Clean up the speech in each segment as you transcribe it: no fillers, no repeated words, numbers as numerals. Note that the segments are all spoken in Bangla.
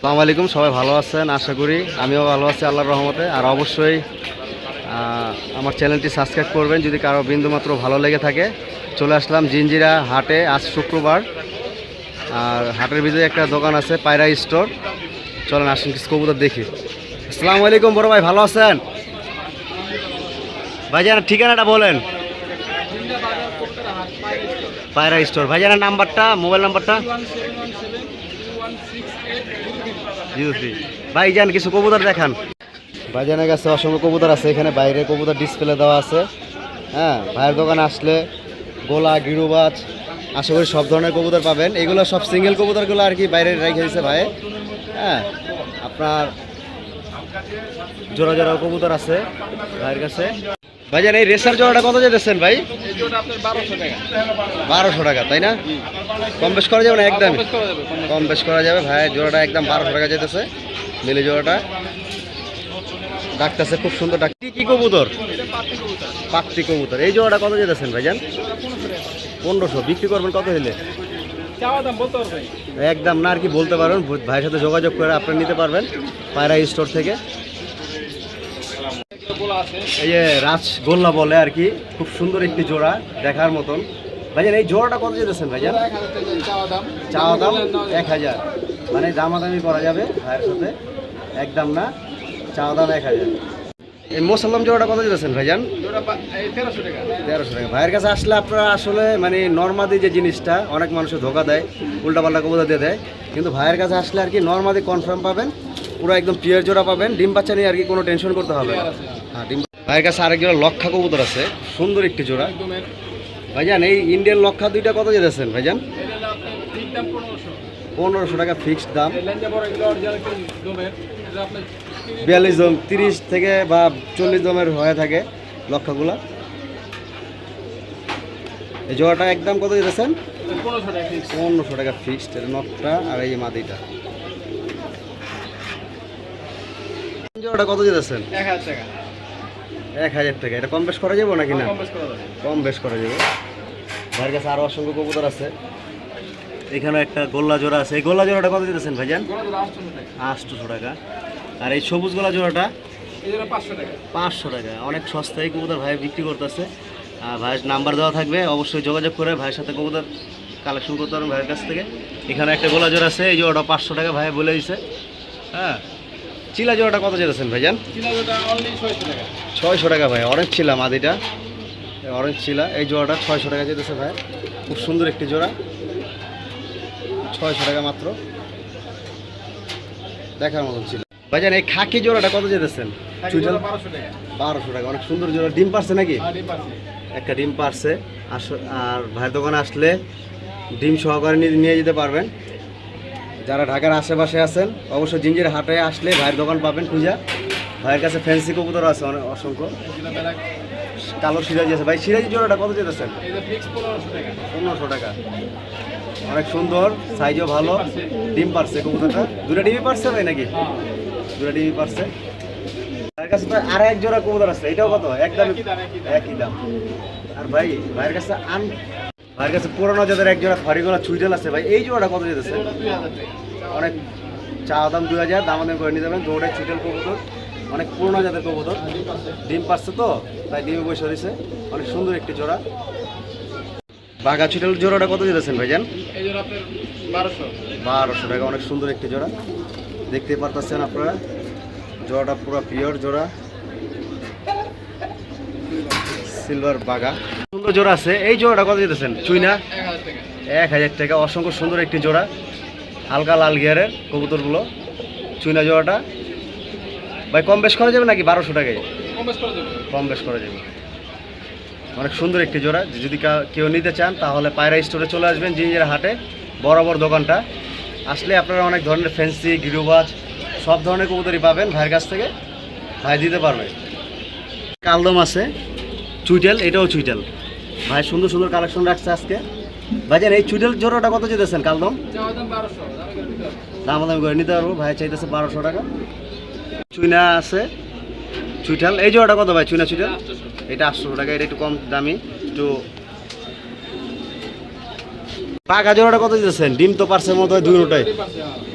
আসসালামু আলাইকুম, সবাই ভালো আছেন আশা করি। আমিও ভালো আছি আল্লাহর রহমতে। আর অবশ্যই আমার চ্যানেলটি সাবস্ক্রাইব করবেন যদি কারো বিন্দুমাত্র ভালো লেগে থাকে। চলে আসলাম জিঞ্জিরা হাটে, আজ শুক্রবার। আর হাটের ভিতরে একটা দোকান আছে পায়রা স্টোর। চলেন আসুন কিছু কবুতর দেখি। আসসালামু আলাইকুম বড় ভাই, ভালো আছেন? ভাইজানের ঠিকানাটা বলেন। পায়রা স্টোর, ভাইজানের নাম্বারটা, মোবাইল নাম্বারটা। ভাইজান কিছু কবুতর দেখান। ভাইজানের কাছে অসংখ্য কবুতর আছে, এখানে বাইরে কবুতর ডিসপ্লে দেওয়া আছে। হ্যাঁ, ভাইয়ের দোকানে আসলে গোলা, গিরুবাজ, আশা করি সব ধরনের কবুতর পাবেন। এগুলো সব সিঙ্গেল কবুতরগুলো আর কি বাইরে রেখে দিয়েছে ভাই। হ্যাঁ, আপনার জোড়া জোড়া কবুতর আছে ভাইয়ের কাছে। ভাইজান এই রেসার জোড়াটা কত যেতেছেন ভাই? 1200 টাকা, তাই না? কম বেশ করা যাবে না? একদম কম বেশ করা যাবে ভাই। জোড়াটা একদম 1200 টাকা যেতেছে মিলি জোড়াটা। ডাকতেছে খুব সুন্দর ডাক। কি কবুতর? পাকতি কবুতর। এই জোড়াটা কত যেতেছেন ভাইজান? 1500। বিক্রি করবেন কত হইলে? একদম না আর কি বলতে পারবেন, ভাইয়ের সাথে যোগাযোগ করে আপনারা নিতে পারবেন পায়রা স্টোর থেকে। এই যে রাজগোল্লা বলে আর কি, খুব সুন্দর একটি জোড়া দেখার মতন। ভাইজান এই জোড়াটা কত যেতেছেন ভাইজান? চাওয়া দাম 1000, মানে দামাদামি করা যাবে ভাইয়ের সাথে, একদম না। চাওয়া দাম 1000। এই মোসাল্লাম জোড়াটা কত যেতেছেন ভাইজান? 1300 টাকা। ভাইয়ের কাছে আসলে আপনারা আসলে মানে নর্মাদি যে জিনিসটা অনেক মানুষের ধোকা দেয়, উল্টাপাল্টা কবুতর দিয়ে দেয়, কিন্তু ভাইয়ের কাছে আসলে আর কি নর্মাদি কনফার্ম পাবেন, পুরো একদম পিওর জোড়া পাবেন। ডিম বাচ্চা নিয়ে আর কি কোনো টেনশন করতে হবে না। হ্যাঁ, ডিম। ভাইয়ের কাছে আরেক জোড়া লক্ষা কবুতর আছে, সুন্দর একটি জোড়া। ভাইজান এই ইন্ডিয়ান লক্ষা দুইটা কত যেতেছেন ভাইজান? 1500 টাকা ফিক্সড দাম। 42 দম, 30 থেকে বা 40 দমের হয়ে থাকে লক্ষাগুলা। এই জোড়াটা একদম কত যেতেছেন? 1500 টাকা ফিক্সড। এর নটটা আর এই মাদিটা। জোড়াটা কত যেতেছেন? 1000 টাকা। 1000 টাকা। এটা কম বেশ করা যাবে নাকি না? কম বেশ করা যাবে। ভাইয়ের কাছে আরো অসংখ্য কবুতর আছে। এখানে একটা গোল্লা জোড়া আছে। এই গোল্লা জোড়াটা কত দিতেছেন ভাইজান? 800 টাকা। আর এই সবুজ গোলা জোড়াটা 500 টাকা। অনেক সস্তায় কবুতর ভাই বিক্রি করতেছে। আর ভাইয়ের নাম্বার দেওয়া থাকবে, অবশ্যই যোগাযোগ করে ভাইয়ের সাথে কবুতর কালেকশন করতে পারেন ভাইয়ের কাছ থেকে। এখানে একটা গোলা জোড়া আছে, এই জোড়াটা 500 টাকা ভাই বলে দিছে। হ্যাঁ, চিলা জোড়াটা কত যেতেছেন ভাইজান? 600 টাকা ভাই। অরেঞ্জ চিলা মাদিটা, অরেঞ্জ চিলা। এই জোড়াটা 600 টাকা যেতেছে ভাই। খুব সুন্দর একটি জোড়া, 600 টাকা মাত্র, দেখার মতন ছিল। ভাইজান এই খাকি জোড়াটা কত যেতেছেন? 1200 টাকা। অনেক সুন্দর জোড়া। ডিম পারছে নাকি? একটা ডিম পারছে। আর ভাইয়ের দোকানে আসলে ডিম সহকারে নিয়ে যেতে পারবেন। যারা ঢাকার আশেপাশে আছেন অবশ্যই জিঞ্জিরা হাটে আসলে ভাইয়ের দোকান পাবেন খুঁজা। ভাইয়ের কাছে ফ্যান্সি কবুতর আছে অনেক, অসংখ্য। কালো সিরাজি আছে ভাই। সিরাজি জোড়াটা কত যেতেছেন? 1500 টাকা। অনেক সুন্দর, সাইজও ভালো, ডিম পারছে কবুতরটা। দুটা ডিমই পারছে ভাই নাকি? দুটা ডিমই পারছে। ভাইয়ের কাছে তো আর এক জোড়া কবুতর আছে, এটাও কত? একদম একই দাম। আর ভাই ভাইয়ের কাছে ভাইয়ের কাছে পুরোনো যাদের এক জোড়া খড়িগোলা চুইটাল আছে ভাই। এই জোড়াটা কত যেতেছে? অনেক চাওয়া দাম 2000, দামাদামি করে নিয়ে যাবেন। দৌড়ে চুইটাল কবুতর, অনেক পুরোনো জাতের কবুতর, ডিম পারছে তো তাই ডিমে বসে দিছে। অনেক সুন্দর একটি জোড়া। বাঘা চুইটাল জোড়াটা কত যেতেছেন ভাইজান? 1200 টাকা। অনেক সুন্দর একটি জোড়া, দেখতে পারতেছেন আপনারা। জোড়াটা পুরো পিওর জোড়া, সিলভার বাঘা। সুন্দর জোড়া আছে। এই জোড়াটা কত যেতেছেন? চুইনা 1000 টাকা। অসংখ্য সুন্দর একটি জোড়া, হালকা লাল গিয়ারের কবুতরগুলো। চুইনা জোড়াটা ভাই কম বেশ করা যাবে নাকি? 1200 টাকায় কম বেশ করা যাবে। অনেক সুন্দর একটি জোড়া। যদি কেউ নিতে চান তাহলে পায়রা স্টোরে চলে আসবেন, জিঞ্জিরা হাটে বরাবর দোকানটা। আসলে আপনারা অনেক ধরনের ফ্যান্সি, গিরুবাজ সব ধরনের কবুতরই পাবেন ভাইয়ের কাছ থেকে, ভাই দিতে পারবে। কালদম আছে, চুইটেল, এটাও চুইটেল। ভাই সুন্দর সুন্দর কালেকশন রাখছে আজকে। ভাইজান এই চুইটেল জোড়াটা কত যেতেছেন? কালদম দামাদামি করে নিতে পারবো। ভাই চাইতেছে 1200 টাকা। চুইনা আছে, চুইটাল। এই জোড়াটা কত ভাই? চুইনা চুইটাল এটা 800 টাকা। এটা একটু কম দামি, একটু। পাকা জোড়াটা কত দিতেছেন? ডিম তো পারছে মতো হয় দুটোটাই।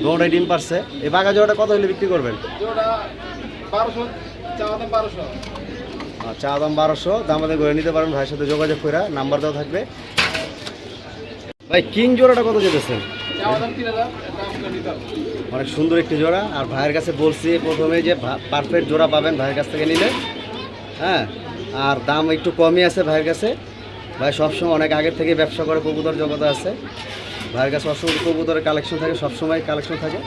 দুটোটাই ডিম পারছে। এই বাঘা জোড়াটা কত হলে বিক্রি করবেন? চা দাম 1200, দামাতে করে নিতে পারেন, ভাইয়ের সাথে যোগাযোগ করে, নাম্বার দেওয়া থাকবে। ভাই কিং জোড়াটা কত যেতেছেন? অনেক সুন্দর একটি জোড়া। আর ভাইয়ের কাছে বলছি প্রথমে যে পারফেক্ট জোড়া পাবেন ভাইয়ের কাছ থেকে নিলে, হ্যাঁ। আর দাম একটু কমই আছে ভাইয়ের কাছে। ভাই সবসময় অনেক আগের থেকে ব্যবসা করে, কবুতর জগতে আছে। ভাইয়ের কাছে অসংখ্য কবুতরের কালেকশন থাকে, সবসময় কালেকশন থাকে।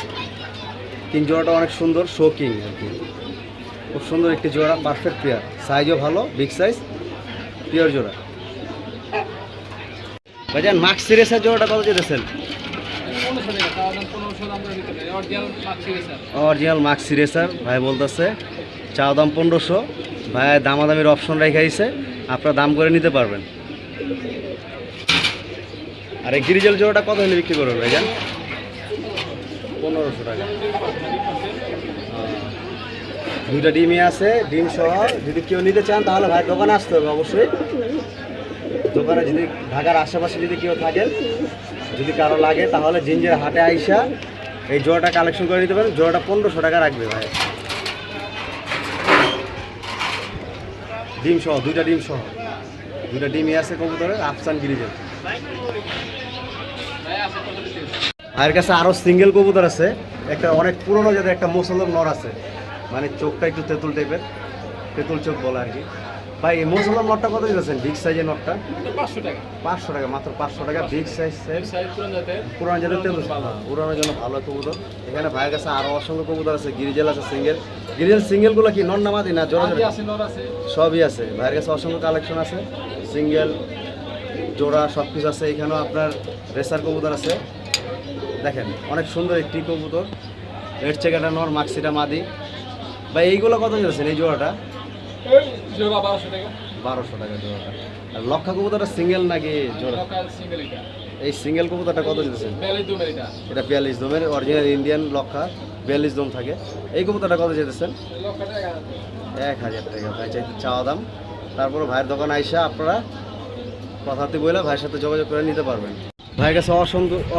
কিং জোড়াটা অনেক সুন্দর, শো কিং আর কি, খুব সুন্দর একটি জোড়া, পারফেক্ট পেয়ার, সাইজও ভালো, বিগ সাইজ, পিওর জোড়া। ভাইজান মাক্স রেসার জোড়াটা কত যেতেছেন? অরিজিনাল মাক্স রেসার ভাই বলতেছে চা দাম 1500। ভাই দামাদামির অপশন রেখেছে, আপনারা দাম করে নিতে পারবেন। আর এই গ্রিজেল জোড়াটা কত হলে বিক্রি করবেন ভাইজান? 1500 টাকা। দুইটা ডিমই আছে, ডিম সহ। যদি কেউ নিতে চান তাহলে ভাই দোকানে আসতে হবে অবশ্যই। দোকানে যদি ঢাকার আশেপাশে যদি কেউ থাকেন, যদি কারো লাগে তাহলে জিঞ্জের হাটে আইসা এই জোড়াটা কালেকশন করে নিতে পারেন। জোড়াটা 1500 টাকা রাখবে ভাই, ডিম সহ, দুইটা ডিম সহ। দুইটা ডিমই আছে কবুতরের, আফসান গ্রিজেল। ভাইয়ের কাছে আরও সিঙ্গেল কবুতর আছে, একটা অনেক পুরনো যাদের একটা মুসলমান নর আছে, মানে চোখটা একটু তেঁতুল টাইপের, তেঁতুল চোখ বলে আর কি। ভাই এই মুসলমান নটটা কত দিয়েছেন? বিগ সাইজের নটটা 500 টাকা। 500 টাকা, মাত্র 500 টাকা। বিগ সাইজ, পুরান জাতের তেঁতুল, উড়ানোর জন্য ভালো কবুতর। এখানে ভাইয়ের কাছে আরও অসংখ্য কবুতর আছে, গ্রিজেল আছে সিঙ্গেল। গ্রিজেল সিঙ্গেলগুলো কি নর নামাদি না জোড়া? সবই আছে ভাইয়ের কাছে, অসংখ্য কালেকশন আছে, সিঙ্গেল জোড়া সব কিছু আছে। এখানেও আপনার রেসার কবুতর আছে, দেখেন অনেক সুন্দর একটি কবুতর। রেড চেকাটা নর, মাক্সিটা মাদি। ভাই এইগুলো কত যাচ্ছেন এই জোড়াটা? 1200 টাকা জোড়াটা। আর লক্ষা কবুতরটা সিঙ্গেল নাকি জোড়া? এই সিঙ্গেল কবুতরটা কত দিতেছেন? এটা 42 দমের অরিজিনাল ইন্ডিয়ান লক্ষা, 42 দম থাকে। এই কবুতরটা কত যেতেছেন? 1000 টাকা ভাই চাওয়া দাম। তারপরে ভাইয়ের দোকানে আইসা আপনারা কথাতে বলে ভাইয়ের সাথে যোগাযোগ করে নিতে পারবেন। ভাইয়ের কাছে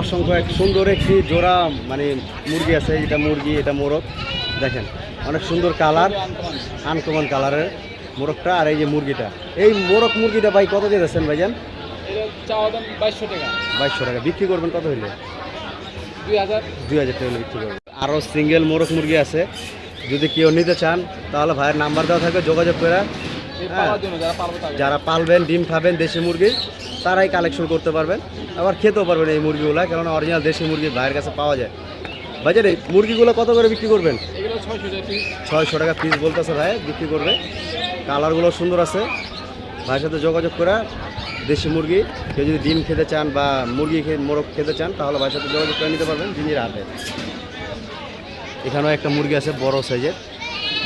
অসংখ্য এক সুন্দর একটি জোড়া মানে মুরগি আছে। এটা মুরগি, এটা মোরগ, দেখেন অনেক সুন্দর কালার, আনকমন কালারের মোরগটা। আর এই যে মুরগিটা, এই মোরগ মুরগিটা ভাই কত দিয়েছেন ভাইজান? 2200 টাকা। বিক্রি করবেন কত হইলে? 2000 টাকা হলে বিক্রি করবেন। আরও সিঙ্গেল মোরগ মুরগি আছে, যদি কেউ নিতে চান তাহলে ভাইয়ের নাম্বার দেওয়া থাকবে, যোগাযোগ করে। যারা পালবেন, ডিম খাবেন দেশি মুরগি, তারাই কালেকশন করতে পারবেন, আবার খেতেও পারবেন এই মুরগিগুলো, কেননা অরিজিনাল দেশি মুরগি ভাইয়ের কাছে পাওয়া যায়। ভাইজান এই মুরগিগুলো কত করে বিক্রি করবেন? 600 টাকা পিস বলতেছে ভাই, বিক্রি করবে। কালারগুলো সুন্দর আছে, ভাইয়ের সাথে যোগাযোগ করে দেশি মুরগি কেউ যদি ডিম খেতে চান বা মুরগি মোরগ খেতে চান তাহলে ভাইয়ের সাথে যোগাযোগ করে নিতে পারবেন জিঞ্জির হাটে। এখানেও একটা মুরগি আছে বড় সাইজের।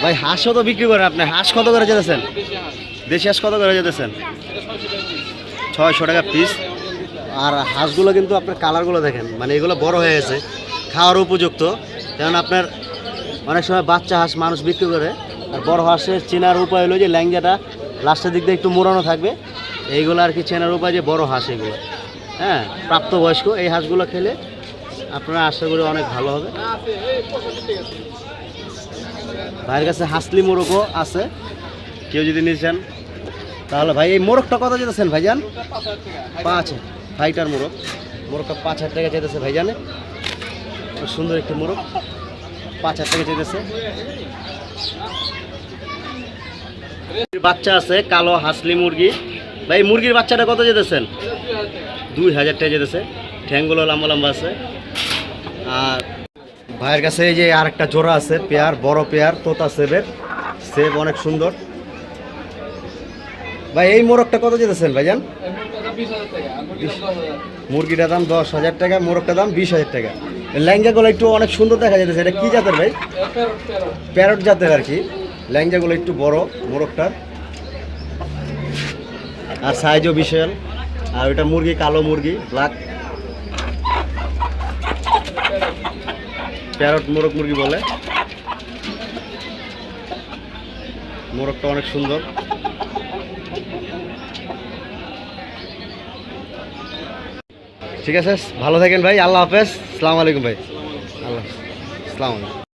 ভাই হাঁসও তো বিক্রি করেন আপনি, হাঁস কত করে যেতেছেন? দেশি হাঁস কত করে যেতেছেন? 600 টাকা পিস। আর হাঁসগুলো কিন্তু আপনার কালারগুলো দেখেন, মানে এগুলো বড় হয়ে গেছে, খাওয়ার উপযুক্ত। কারণ আপনার অনেক সময় বাচ্চা হাঁস মানুষ বিক্রি করে, আর বড় হাঁসের চেনার উপায় হলো যে ল্যাংজাটা লাস্টের দিক দিয়ে একটু মোড়ানো থাকবে, এইগুলো আর কি চেনার উপায় যে বড় হাঁস এগুলো, হ্যাঁ প্রাপ্তবয়স্ক। এই হাঁসগুলো খেলে আপনারা আশা করি অনেক ভালো হবে। ভাইয়ের কাছে হাসলি মোরগও আছে, কেউ যদি নিয়েছেন তাহলে। ভাই এই মোরগটা কত যেতেছেন ভাইজান? 5000 ফাইটার মোরগ, মোরগটা 5000 টাকা যেতেছে ভাইজানে। সুন্দর একটি মোরগ, 5000 টাকা যেতেছে। বাচ্চা আছে কালো হাসলি মুরগি। ভাই মুরগির বাচ্চাটা কত যেতেছেন? 2000 টাকা যেতেছে, ঠ্যাংগুলো লম্বা লম্বা আছে। আর ভাইয়ের কাছে এই যে আরেকটা জোড়া আছে, পেয়ার, বড় পেয়ার, তোতা সেবের, সেব অনেক সুন্দর। ভাই এই মোরগটা কত যেতেছেন ভাইজান? মুরগিটার দাম 10,000 টাকা, মোরগটার দাম 20,000 টাকা। ল্যাংজাগুলো একটু অনেক সুন্দর দেখা যেতেছে, এটা কি জাতের ভাই? প্যারট জাতের আর কি। ল্যাংজাগুলো একটু বড় মোরগটার, আর সাইজও বিশাল। আর ওইটা মুরগি কালো মুরগি, ব্ল্যাক প্যারট মোরগ মুরগি বলে। মোরগটা অনেক সুন্দর। ঠিক আছে, ভালো থাকেন ভাই, আল্লাহ হাফেজ, আসসালামু আলাইকুম ভাই, আল্লাহ। আসসালামু আলাইকুম।